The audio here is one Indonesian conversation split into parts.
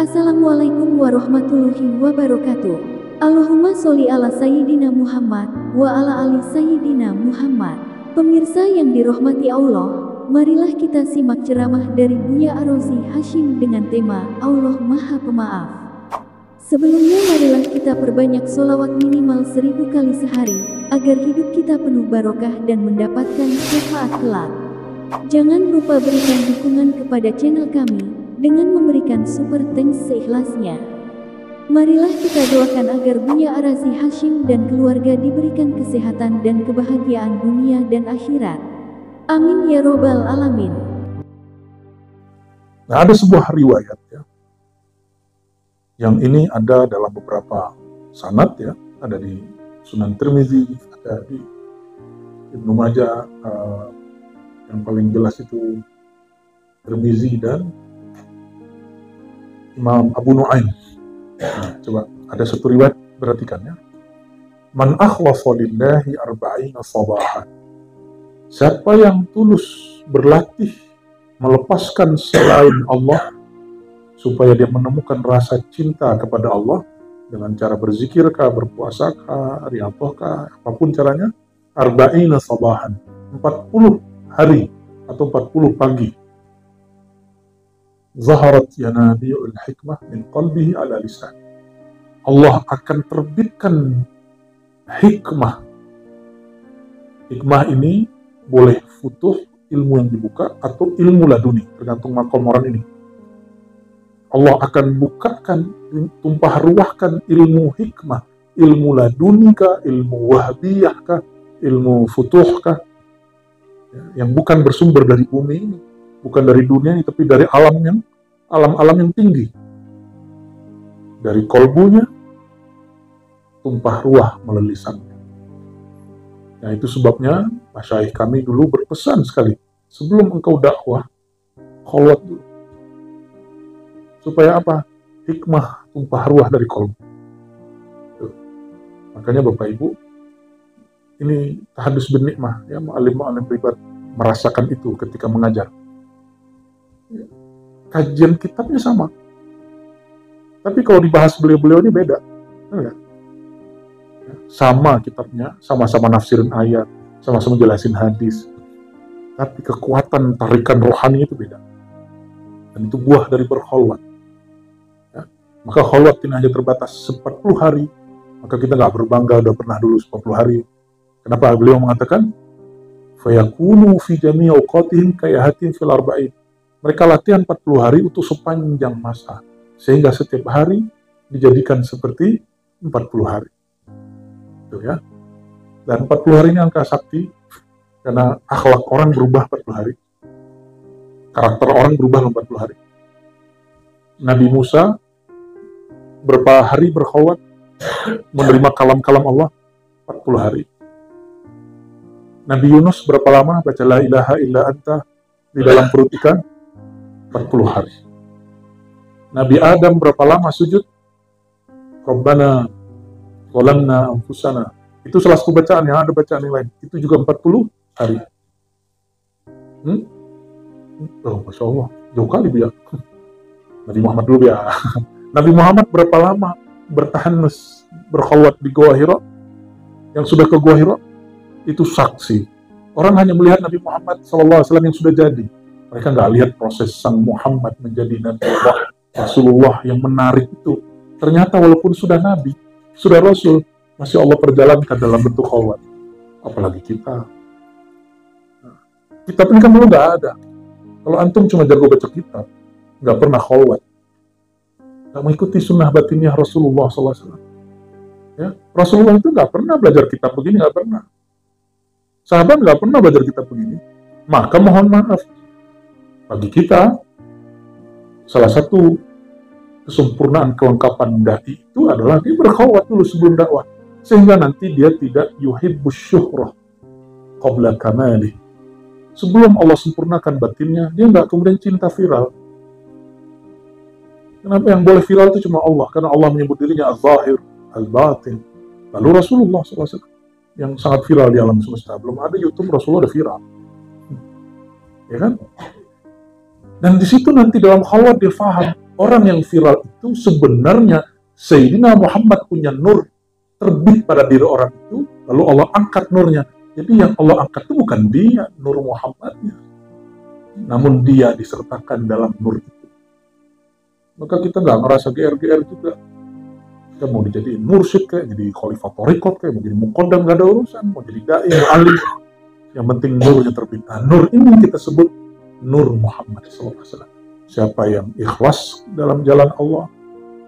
Assalamualaikum warahmatullahi wabarakatuh. Allahumma sholli ala Sayyidina Muhammad wa ala ali Sayyidina Muhammad. Pemirsa yang dirahmati Allah, marilah kita simak ceramah dari Buya Ar-Razi Hashim dengan tema Allah Maha Pemaaf. Sebelumnya marilah kita perbanyak sholawat minimal 1000 kali sehari, agar hidup kita penuh barokah dan mendapatkan syafaat kelak. Jangan lupa berikan dukungan kepada channel kami dengan memberikan super thanks seikhlasnya. Marilah kita doakan agar Buya Ar-Razi Hashim dan keluarga diberikan kesehatan dan kebahagiaan dunia dan akhirat. Amin ya robbal alamin. Nah, ada sebuah riwayat ya, yang ini ada dalam beberapa sanad ya, ada di Sunan Tirmizi, ada di Ibnu Majah, yang paling jelas itu Tirmizi dan Imam Abu Nu'aim. Nah, coba ada satu riwayat, perhatikan ya. Man akhlasa lillahi arba'ina sabahan. Siapa yang tulus berlatih melepaskan selain Allah supaya dia menemukan rasa cinta kepada Allah dengan cara berzikirkah, berpuasakah, riyadhahkah, apapun caranya, arba'ina sabahan, 40 hari atau 40 pagi. Zaharat yanabi'ul hikmah min qalbihi ala lisan. Allah akan terbitkan hikmah. Hikmah ini boleh futuh, ilmu yang dibuka, atau ilmu laduni, tergantung makom orang ini. Allah akan bukakan, tumpah ruahkan ilmu hikmah, ilmu ladunikah, ilmu wahabiyahkah, ilmu futuhkah, yang bukan bersumber dari bumi ini, bukan dari dunia ini, tapi dari alam-alam yang tinggi. Dari kolbunya, tumpah ruah melalui lisannya. Nah, itu sebabnya masyaikh kami dulu berpesan sekali, sebelum engkau dakwah, kholwat dulu. Supaya apa? Hikmah tumpah ruah dari kolbu. Tuh. Makanya Bapak Ibu, ini tahadus bin nikmah, ya, mu'alim privat merasakan itu ketika mengajar. Kajian kitabnya sama, tapi kalau dibahas beliau-beliau ini beda. Sama kitabnya, sama-sama nafsirin ayat, sama-sama jelasin hadis, tapi kekuatan tarikan rohani itu beda. Dan itu buah dari berkholwat. Ya. Maka kholwat tidak hanya terbatas 40 hari, maka kita nggak berbangga udah pernah dulu 40 hari. Kenapa beliau mengatakan fayakunu fi jami'i awqatihim kayahatin fil arba'in. Mereka latihan 40 hari untuk sepanjang masa, sehingga setiap hari dijadikan seperti 40 hari. Itu ya. Dan 40 hari ini angka sakti, karena akhlak orang berubah 40 hari. Karakter orang berubah 40 hari. Nabi Musa berapa hari berkholwat, menerima kalam-kalam Allah? 40 hari. Nabi Yunus berapa lama baca la ilaha illa anta di dalam perut ikan? 40 hari. Nabi Adam berapa lama sujud? Rabbana zalamna anfusana. Itu salah satu bacaan, yang ada bacaan yang lain. Itu juga 40 hari. Oh, Masya Allah, jauh kali ya. Nabi Muhammad dulu ya. Nabi Muhammad berapa lama bertahan berkholwat di Gua Hira? Yang sudah ke Gua Hira, itu saksi. Orang hanya melihat Nabi Muhammad SAW yang sudah jadi. Mereka nggak lihat proses sang Muhammad menjadi Nabi Allah, Rasulullah yang menarik itu. Ternyata walaupun sudah Nabi, sudah Rasul, masih Allah perjalankan dalam bentuk kholwat. Apalagi kita. Kitab ini kan dulu nggak ada. Kalau antum cuma jago baca kitab, nggak pernah kholwat, nggak mengikuti sunnah batinnya Rasulullah SAW. Ya, Rasulullah itu nggak pernah belajar kitab begini, nggak pernah. Sahabat nggak pernah belajar kitab begini. Maka mohon maaf, bagi kita, salah satu kesempurnaan kelengkapan dai itu adalah dia berkholwat dulu sebelum dakwah, sehingga nanti dia tidak yuhibbus syuhrah qabla kamalih. Sebelum Allah sempurnakan batinnya, dia nggak kemudian cinta viral. Kenapa yang boleh viral itu cuma Allah? Karena Allah menyebut dirinya az-zahir, al-batin. Lalu Rasulullah SAW yang sangat viral di alam semesta. Belum ada YouTube, Rasulullah udah viral. Ya kan? Dan di situ nanti dalam khalwat dia faham orang yang viral itu sebenarnya Sayyidina Muhammad punya nur terbit pada diri orang itu, lalu Allah angkat nurnya. Jadi yang Allah angkat itu bukan dia, nur Muhammadnya, namun dia disertakan dalam nur itu. Maka kita nggak merasa GR-GR juga. Kita mau dijadiin mursyid kayak, jadi khalifah thariqat kayak, mau jadi muqaddam, nggak ada urusan, mau jadi dai, mau alim. Yang penting nurnya terbit. Nah, nur ini kita sebut nur Muhammad SAW. Siapa yang ikhlas dalam jalan Allah,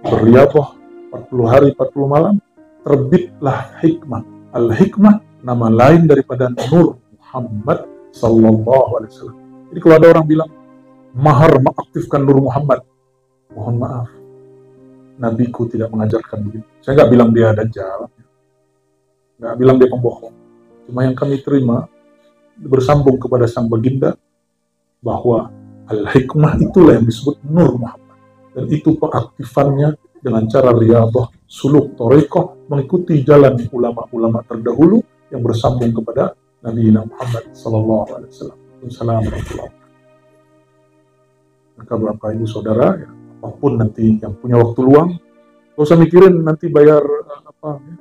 berriyadhah 40 hari 40 malam, terbitlah hikmah. Al-hikmah nama lain daripada nur Muhammad SAW. Jadi kalau ada orang bilang mahar mengaktifkan nur Muhammad, mohon maaf, Nabiku tidak mengajarkan begitu. Saya nggak bilang dia dajjal, nggak bilang dia pembohong. Cuma yang kami terima bersambung kepada sang baginda bahwa al-hikmah itulah yang disebut nur Muhammad, dan itu pengaktifannya dengan cara riyadhah, suluk, thariqah, mengikuti jalan ulama-ulama terdahulu yang bersambung kepada Nabi Muhammad sallallahu alaihi wasallam. Assalamualaikum. Maka Bapak Ibu Saudara, ya, apapun nanti yang punya waktu luang, gak usah mikirin nanti bayar apa. Ya.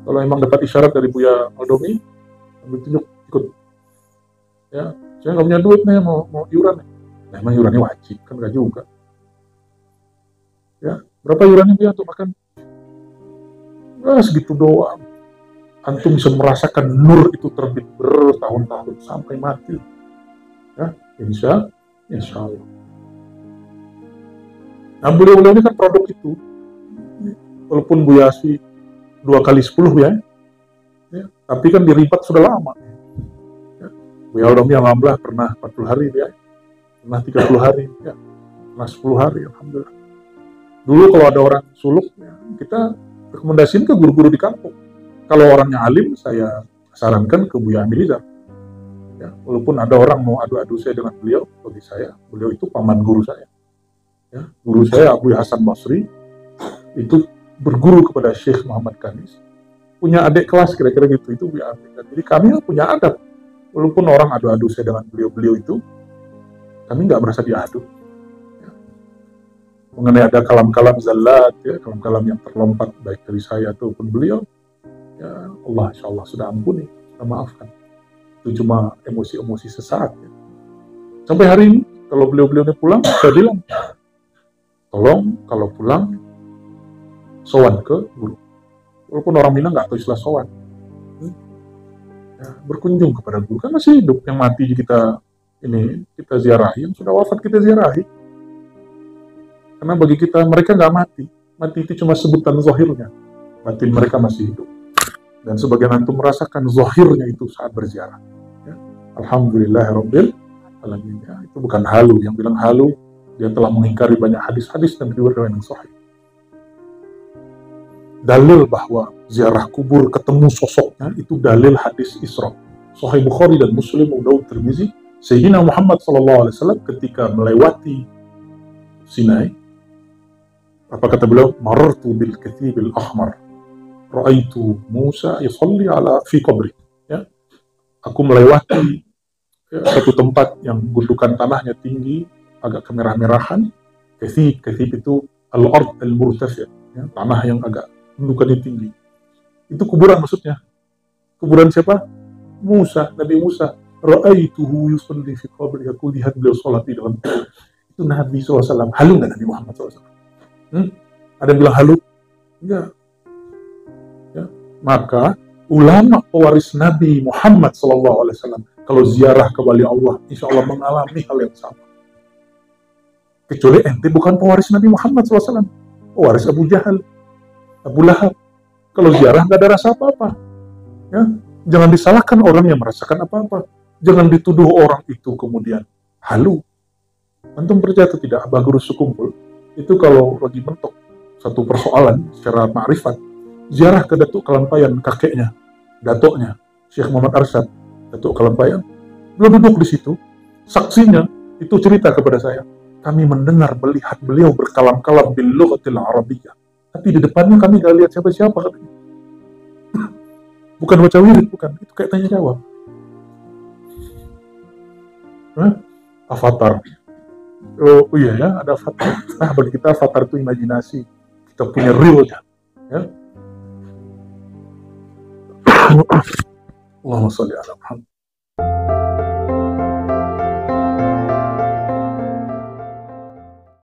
Kalau emang dapat isyarat dari Buya Aldomi, ambil tunjuk ikut. Ya, saya nggak punya duit nih, mau iuran. Nah, emang iurannya wajib kan, nggak juga. Ya, berapa iurannya dia untuk makan? Nah, segitu doang. Antum bisa merasakan nur itu terbit bertahun-tahun sampai mati. Ya, insya Allah. Nah, beliau ini kan produk itu. Walaupun Bu Yasi 2 kali 10 ya, tapi kan diribat sudah lama. Ya, Bu Aldomi alhamdulillah pernah 40 hari ya, pernah 30 hari, ya, pernah 10 hari, alhamdulillah. Dulu kalau ada orang suluk, ya, kita rekomendasiin ke guru-guru di kampung. Kalau orangnya alim, saya sarankan ke Buya Amilizar. Ya, walaupun ada orang mau adu-adu saya dengan beliau, bagi saya, beliau itu paman guru saya. Ya, guru saya Abu Hasan Basri itu berguru kepada Syekh Muhammad Kanis. Punya adik kelas kira-kira gitu, itu Buya Amilizar. Jadi kami punya adab. Walaupun orang adu-adu saya dengan beliau-beliau itu, kami nggak merasa diadu. Mengenai ada kalam-kalam zallat, ya, kalam-kalam yang terlompat baik dari saya ataupun beliau, ya Allah insya Allah sudah ampuni, sudah maafkan. Itu cuma emosi-emosi sesaat. Ya. Sampai hari ini, kalau beliau-beliau ini pulang, saya bilang, tolong kalau pulang, sowan ke guru. Walaupun orang Minang nggak tahu istilah sowan. Ya, berkunjung kepada guru, kan masih hidup, yang mati kita ziarahi, yang sudah wafat kita ziarahi. Karena bagi kita, mereka nggak mati. Mati itu cuma sebutan zahirnya. Batin mereka masih hidup. Dan sebagian antum merasakan zahirnya itu saat berziarah. Ya. Alhamdulillahirabbil alamin. Ya, itu bukan halu. Yang bilang halu, dia telah mengingkari banyak hadis-hadis dan riwayat yang sahih. Dalil bahwa ziarah kubur ketemu sosoknya, itu dalil hadis Isra. Sahih Bukhari dan Muslim, Abu Daud, Tirmizi. Sayyidina Muhammad SAW ketika melewati Sinai, apa kata beliau? Marartu bil kathibil ahmar, ra'aitu Musa yusalli ala fi qabri. Ya. Aku melewati satu tempat yang gundukan tanahnya tinggi, agak kemerah-merahan. Kathib itu al-ard al-murtafi', ya, tanah yang agak gundukannya tinggi. Itu kuburan maksudnya. Kuburan siapa? Musa, Nabi Musa. Ra'aituhu yusalli fi qabri. Aku lihat beliau salat di dalam kubur. Itu Nabi SAW. Halu nggak Nabi Muhammad SAW? Ada yang bilang halu? Enggak. Ya. Maka ulama pewaris Nabi Muhammad SAW kalau ziarah ke wali Allah, insya Allah mengalami hal yang sama. Kecuali ente bukan pewaris Nabi Muhammad SAW, pewaris Abu Jahal, Abu Lahab. Kalau ziarah nggak ada rasa apa-apa. Ya. Jangan disalahkan orang yang merasakan apa-apa. Jangan dituduh orang itu kemudian halu. Antum percaya atau tidak, Abah Guru sekumpul itu kalau lagi mentok satu persoalan secara ma'rifat, ziarah ke Datuk Kalampayan, kakeknya, datuknya, Syekh Muhammad Arsyad, Datuk Kalampayan, belum duduk di situ, saksinya itu cerita kepada saya, kami mendengar melihat beliau berkalam-kalam bil lughatil arabiyyah, tapi di depannya kami gak lihat siapa-siapa katanya. Bukan baca wirid, bukan, itu kayak tanya jawab. Avatar. Oh iya ya, ada avatar. Nah, bagi kita avatar itu imajinasi. Kita punya realnya. Ya. Allahumma sholli ala Muhammad.